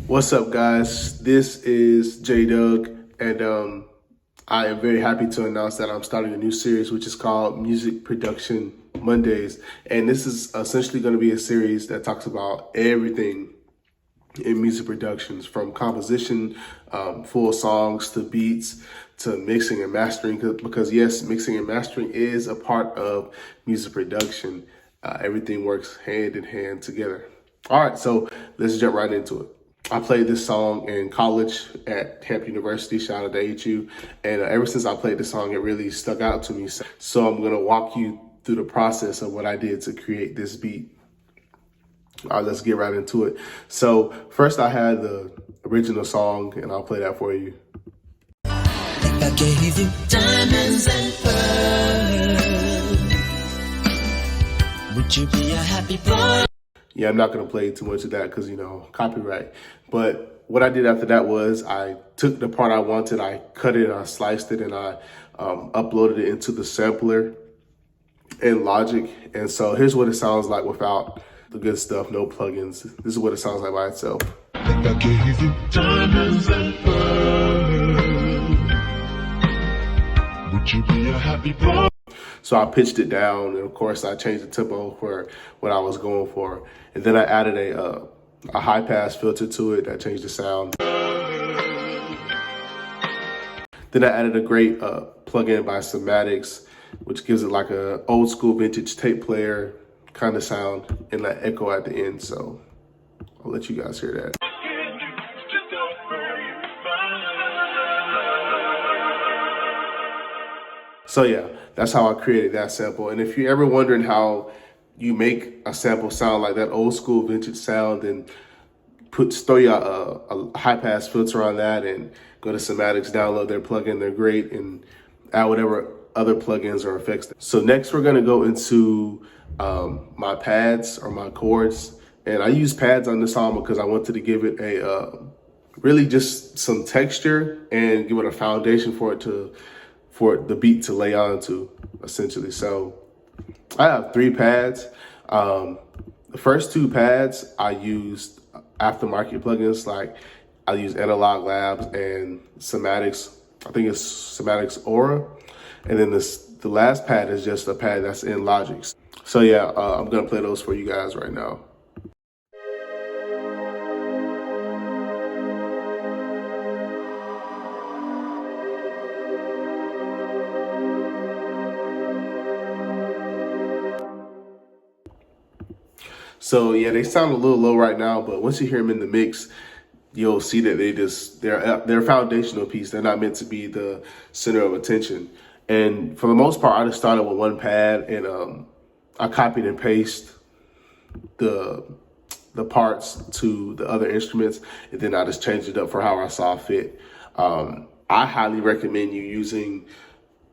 What's up, guys? This is J Doug, and I am very happy to announce that I'm starting a new series, which is called Music Production Mondays. And this is essentially going to be a series that talks about everything in music productions, from composition, full songs, to beats, to mixing and mastering. Because yes, mixing and mastering is a part of music production. Everything works hand in hand together. All right, so let's jump right into it. I played this song in college at Hampton University. Shout out to AHU. And ever since I played this song, it really stuck out to me. So I'm going to walk you through the process of what I did to create this beat. All right, let's get right into it. So first I had the original song, and I'll play that for you. If I gave you diamonds and pearls, would you be a happy boy? Yeah, I'm not going to play too much of that because, copyright. But what I did after that was I took the part I wanted, I cut it, I sliced it, and I uploaded it into the sampler in Logic. And so here's what it sounds like without the good stuff, no plugins. This is what it sounds like by itself. If I gave you diamonds and pearls, would you be a happy boy? So I pitched it down, and of course I changed the tempo for what I was going for. And then I added a high pass filter to it that changed the sound. Then I added a great plugin by Somatics, which gives it like a old school vintage tape player kind of sound, and that echo at the end. So I'll let you guys hear that. So yeah, that's how I created that sample. And if you're ever wondering how you make a sample sound like that old school vintage sound, then throw you a high pass filter on that and go to Somatics, download their plugin. They're great, and add whatever other plugins or effects. So next we're gonna go into my pads or my chords. And I use pads on this song because I wanted to give it a really just some texture and give it a foundation for the beat to lay onto, essentially. So I have 3 pads. The first 2 pads I used aftermarket plugins, like I use Analog Labs and Somatics. I think it's Somatics Aura. And then the last pad is just a pad that's in Logic. So yeah, I'm gonna play those for you guys right now. So yeah, they sound a little low right now, but once you hear them in the mix, you'll see that they're a foundational piece. They're not meant to be the center of attention. And for the most part, I just started with 1 pad, and I copied and pasted the parts to the other instruments, and then I just changed it up for how I saw fit. I highly recommend you using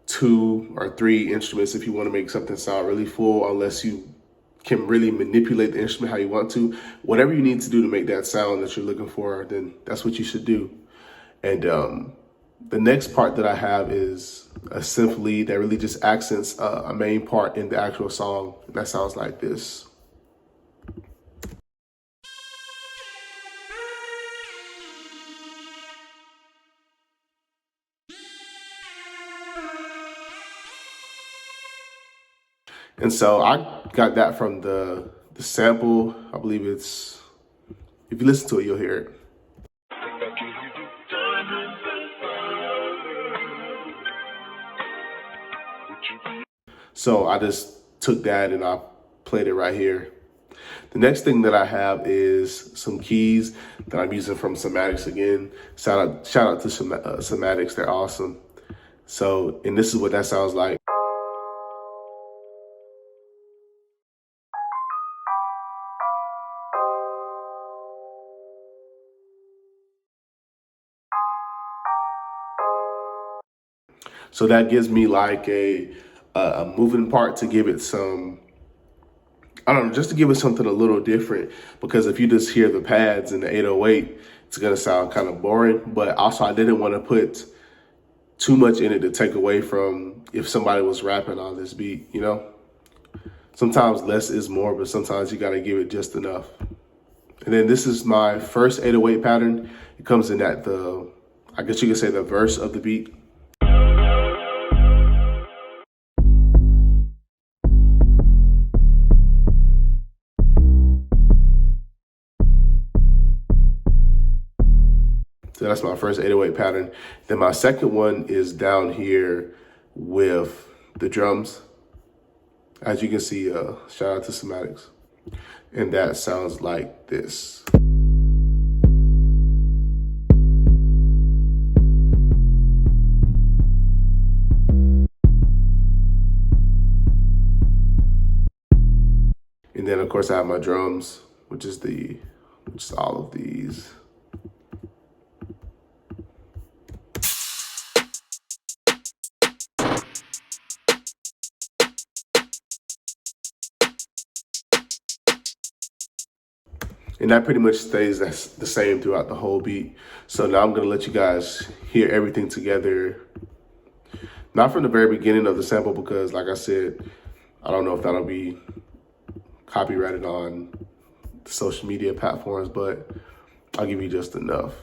2 or 3 instruments if you want to make something sound really full, unless you can really manipulate the instrument how you want to. Whatever you need to do to make that sound that you're looking for, then that's what you should do. And the next part that I have is a synth lead that really just accents a main part in the actual song. That sounds like this. And so I got that from the sample. I believe it's, if you listen to it, you'll hear it. So I just took that and I played it right here. The next thing that I have is some keys that I'm using from Somatics again. Shout out to Somatics, they're awesome. So, and this is what that sounds like. So that gives me like a moving part to give it some, I don't know, just to give it something a little different. Because if you just hear the pads and the 808, it's gonna sound kind of boring. But also I didn't want to put too much in it to take away from if somebody was rapping on this beat, Sometimes less is more, but sometimes you gotta give it just enough. And then this is my first 808 pattern. It comes in at I guess you could say the verse of the beat. So that's my first 808 pattern. Then my second one is down here with the drums. As you can see, shout out to Somatics. And that sounds like this. And then of course I have my drums, which is all of these. And that pretty much stays the same throughout the whole beat. So now I'm gonna let you guys hear everything together. Not from the very beginning of the sample because like I said, I don't know if that'll be copyrighted on the social media platforms, but I'll give you just enough.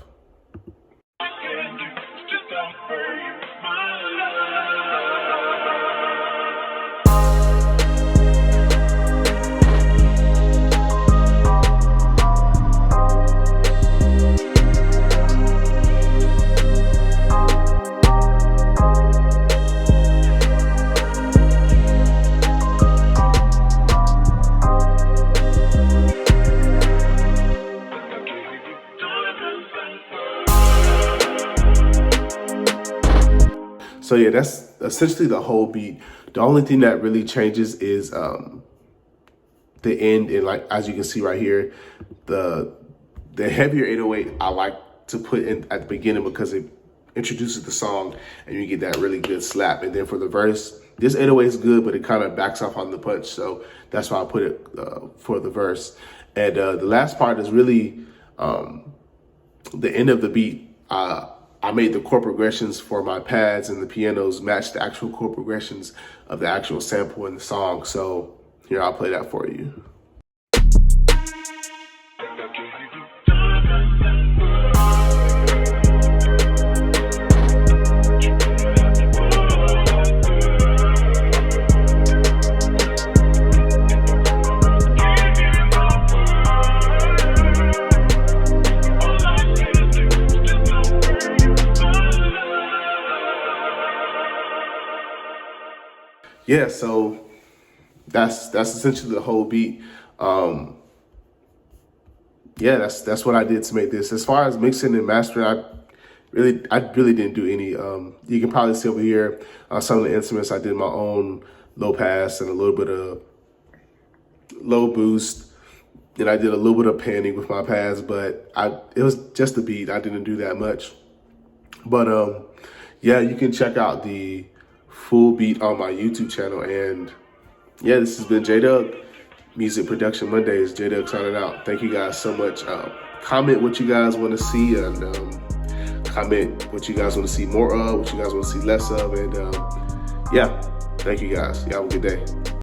So yeah, that's essentially the whole beat. The only thing that really changes is the end, and like as you can see right here, the heavier 808 I like to put in at the beginning because it introduces the song and you get that really good slap. And then for the verse, this 808 is good, but it kind of backs off on the punch. So that's why I put it for the verse. And the last part is really the end of the beat. I made the chord progressions for my pads and the pianos match the actual chord progressions of the actual sample in the song. So here, I'll play that for you. Yeah, so that's essentially the whole beat. Yeah, that's what I did to make this. As far as mixing and mastering, I really didn't do any. You can probably see over here some of the instruments. I did my own low pass and a little bit of low boost. And I did a little bit of panning with my pads, but it was just a beat. I didn't do that much. But yeah, you can check out the full beat on my YouTube channel. And yeah, this has been J-Dug, Music Production Mondays. J-Dug signing out. Thank you guys so much. Comment what you guys want to see, and comment what you guys want to see more of, what you guys want to see less of. And yeah, thank you guys. Y'all have a good day.